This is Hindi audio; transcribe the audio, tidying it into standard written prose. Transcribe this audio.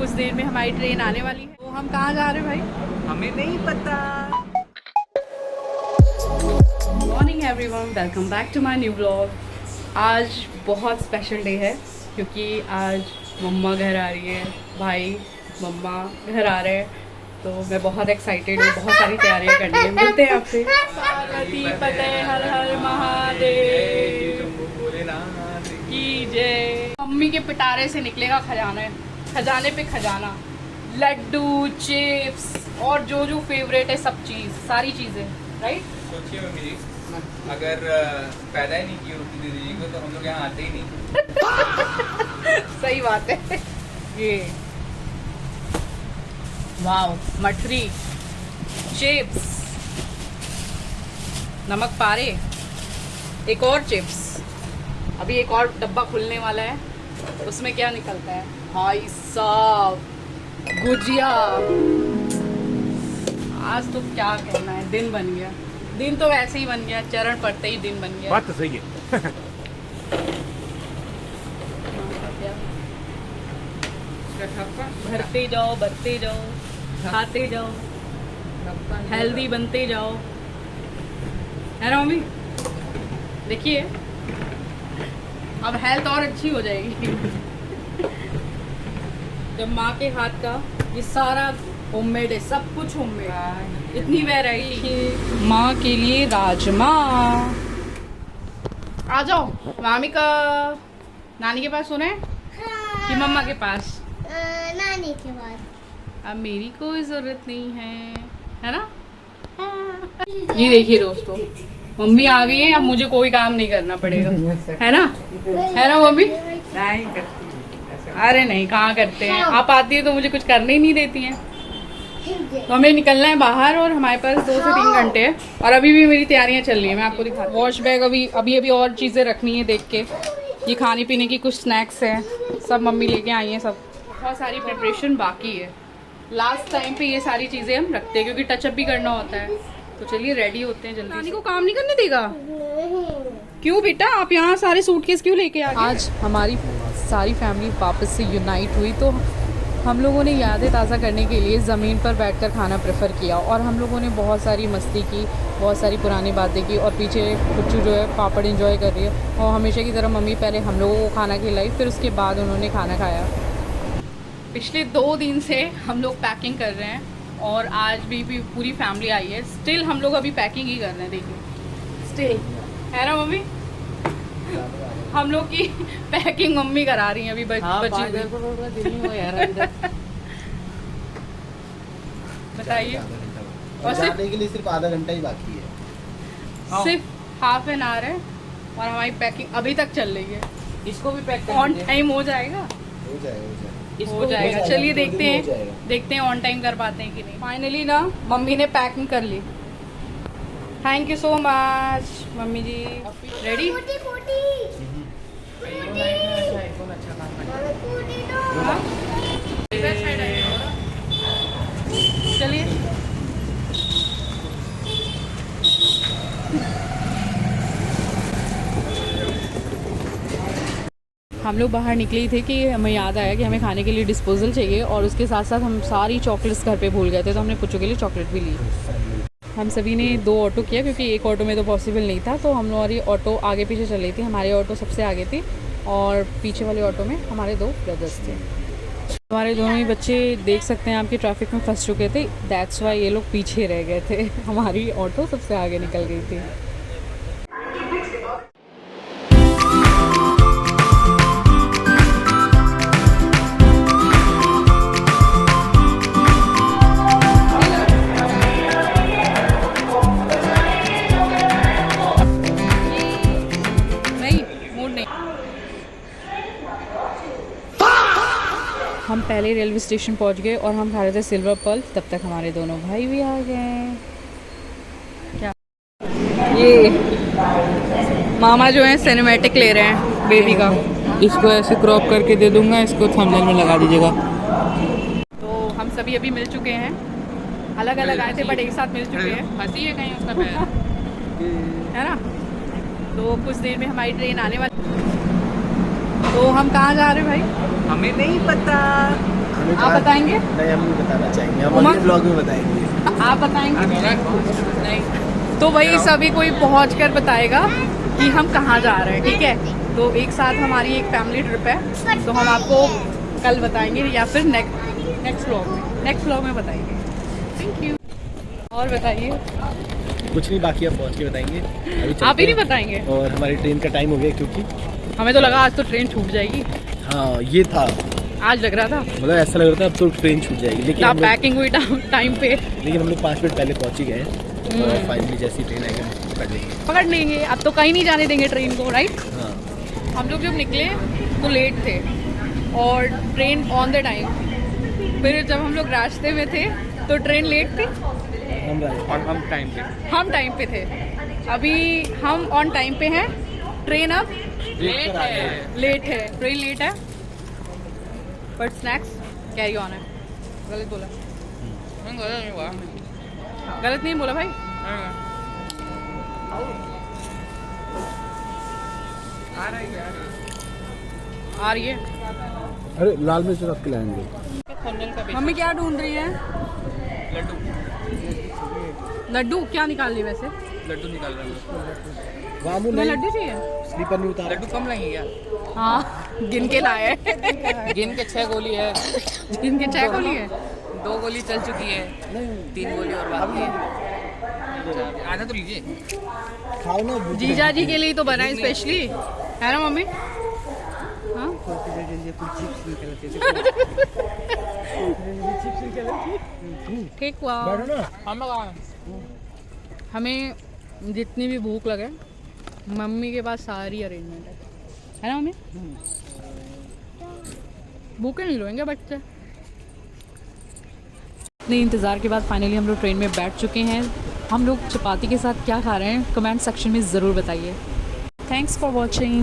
कुछ देर में हमारी ट्रेन आने वाली है। तो हम कहाँ जा रहे हैं भाई? हमें नहीं पता। Morning everyone, welcome back to my new blog. आज बहुत स्पेशल डे है क्योंकि आज मम्मा घर आ रही है, भाई मम्मा घर आ रहे हैं। तो मैं बहुत एक्साइटेड हूँ, बहुत सारी तैयारियाँ करनी है। मिलते हैं आपसे। पार्वती पते हर हर महादेव की जय। मम्मी के पिटारे से निकलेगा खजाना, खजाने पे खजाना, लड्डू, चिप्स और जो जो फेवरेट है सब चीज़, सारी चीज़ें, राइट? सोचिए मम्मी जी, अगर पैदा ही नहीं की होती दीदी जी को तो हम लोग यहाँ आते ही नहीं। सही बात है। ये वाओ, मठरी, चिप्स, नमक पारे, एक और चिप्स। अभी एक और डब्बा खुलने वाला है, उसमें क्या निकलता है भाई साहब? गुजिया। आज तो क्या कहना है, दिन बन गया। दिन तो वैसे ही बन गया, चरण पड़ते ही दिन बन गया। बात तो सही है। भरते जाओ, भरते जाओ, खाते जाओ, हेल्दी बनते जाओ, है ना मम्मी? देखिए अब हेल्थ और अच्छी हो जाएगी जब माँ के हाथ का ये सारा होममेड है, सब कुछ होममेड, इतनी वैरायटी। माँ के लिए राजमा। आ जाओ मामी का नानी के पास सुने कि मम्मा के पास? नानी के पास। अब मेरी कोई जरूरत नहीं है ना? ये देखिए दोस्तों, मम्मी आ गई है, अब मुझे कोई काम नहीं करना पड़ेगा, है ना? है ना मम्मी? नहीं करती। अरे नहीं, कहाँ करते हैं। आप आती है तो मुझे कुछ करने ही नहीं देती हैं। तो हमें निकलना है बाहर और हमारे पास 2 से 3 घंटे है। और अभी भी मेरी तैयारियां चल रही है, मैं आपको दिखा। वॉश बैग अभी और चीज़ें रखनी है देख के। ये खाने पीने की कुछ स्नैक्स हैं, सब मम्मी लेके आई हैं। सब बहुत सारी प्रिपरेशन बाकी है। लास्ट टाइम पे ये सारी चीज़ें हम रखते हैं क्योंकि टचअप भी करना होता है। तो चलिए रेडी होते हैं जल्दी। नानी को काम नहीं करने देगा? क्यों बेटा, आप यहाँ सारे सूटकेस क्यों लेके आ गए? आज हमारी सारी फैमिली वापस से यूनाइट हुई तो हम लोगों ने यादें ताज़ा करने के लिए ज़मीन पर बैठकर खाना प्रेफर किया। और हम लोगों ने बहुत सारी मस्ती की, बहुत सारी पुरानी बातें की। और पीछे कुछ जो है पापड़ एंजॉय कर रही है। और हमेशा की तरह मम्मी पहले हम लोगों को खाना खिलाई, फिर उसके बाद उन्होंने खाना खाया। पिछले 2 दिन से हम लोग पैकिंग कर रहे हैं और आज भी पूरी फैमिली आई है। स्टिल हम लोग अभी पैकिंग ही कर रहे हैं, देखिए स्टिल, है ना मम्मी? हम लोग की पैकिंग मम्मी करा रही हैं अभी बची हुई। बताइए। और जाने के लिए सिर्फ आधा घंटा ही बाकी है। सिर्फ हाफ एन आवर है और हमारी पैकिंग अभी तक चल रही है। इसको भी पैक ऑन टाइम हो जाएगा? हो जाएगा हो जाएगा। चलिए देखते हैं ऑन टाइम कर पाते हैं कि नहीं। फाइनली ना मम्मी ने पैकिंग कर ली। Thank you so much mummy ji. Ready? चलिए हम लोग बाहर निकले ही थे कि हमें याद आया कि हमें खाने के लिए डिस्पोजल चाहिए। और उसके साथ साथ हम सारी चॉकलेट्स घर पे भूल गए थे, तो हमने पुच्चों के लिए चॉकलेट भी ली। हम सभी ने 2 ऑटो किया क्योंकि एक ऑटो में तो पॉसिबल नहीं था। तो हम हमारी ऑटो आगे पीछे चल रही थी। हमारी ऑटो सबसे आगे थी और पीछे वाले ऑटो में हमारे 2 ब्रदर्स थे। हमारे दोनों ही बच्चे देख सकते हैं आपके ट्रैफिक में फंस चुके थे, दैट्स वाई ये लोग पीछे रह गए थे। हमारी ऑटो सबसे आगे निकल गई थी। हम पहले रेलवे स्टेशन पहुंच गए और हम खा रहे थे सिल्वर पर्ल। तब तक हमारे दोनों भाई भी आ गए। क्या ये मामा जो है सिनेमैटिक ले रहे हैं बेबी का। इसको ऐसे क्रॉप करके दे दूंगा, इसको थंबनेल में लगा दीजिएगा। तो हम सभी अभी मिल चुके हैं, अलग अलग आए थे बट एक साथ मिल चुके हैं। फंसी है कहीं उसका पैर, है ना? तो कुछ देर में हमारी ट्रेन आने वाली। तो हम कहाँ जा रहे हैं भाई? हमें नहीं पता। हमें आप बताएंगे? नहीं, हम नहीं बताना चाहेंगे, हम उमा? अगले ब्लॉग में बताएंगे। आप बताएंगे? नहीं। तो वही सभी कोई पहुँच कर बताएगा कि हम कहाँ जा रहे हैं, ठीक है। तो एक साथ हमारी एक फैमिली ट्रिप है, तो हम आपको कल बताएंगे या फिर नेक्स्ट व्लॉग में बताएंगे। Thank you. और बताइए। कुछ नहीं, बाकी आप पहुँच के बताएंगे। अभी चलते आप ही नहीं हैं। बताएंगे? और हमारी ट्रेन का टाइम हो गया, क्योंकि हमें तो लगा आज तो ट्रेन छूट जाएगी, हाँ ये था, आज लग रहा था मतलब ऐसा लग रहा था अब तो ट्रेन छूट जाएगी, लेकिन हम लोग- पैकिंग हुई टाइम पे। लेकिन हम लोग 5 मिनट पहले पहुँच ही गए हैं और फाइनली जैसी ट्रेन आएगी हम पकड़ लेंगे। पकड़ लेंगे, अब तो कहीं नहीं जाने देंगे ट्रेन को, राइट। हाँ, हम लोग जब निकले तो लेट थे और ट्रेन ऑन द टाइम, फिर जब हम लोग रास्ते में थे तो ट्रेन लेट थी, और हम टाइम पे हम टाइम पे थे। अभी हम ऑन टाइम पे हैं, ट्रेन अब लेट है, ट्रेन लेट है, बट स्नैक्स कैरी ऑन है। गलत बोला? गलत नहीं बोला भाई। आ रही है। अरे लाल मिर्च रख के लाएंगे। मम्मी क्या ढूंढ रही है? लड्डू लड्डू क्या निकाल ली वैसे? लड्डू निकाल रहे हैं। तुम्हें लड्डू चाहिए? स्लीपर नहीं उतारा। लड्डू कम लगेंगे यार, हाँ, गिन के लाए। गिन के 6 गोली है, गिन के 6 गोली है। 2 गोली चल चुकी है, 3 गोली और बाकी है। आधा तो लीजिए। खाओ ना, भूख जीजा जी के लिए तो बना है स्पेशली, है ना मम्मी? हाँ? ठीक हुआ। बैठो ना। हम लोग हमें जितनी भी भूख लगे, मम्मी के पास सारी अरेंजमेंट है ना मम्मी? भूखे नहीं रोएंगे बच्चे। इतने इंतज़ार के बाद फाइनली हम लोग ट्रेन में बैठ चुके हैं। हम लोग चपाती के साथ क्या खा रहे हैं कमेंट सेक्शन में ज़रूर बताइए। Thanks for watching.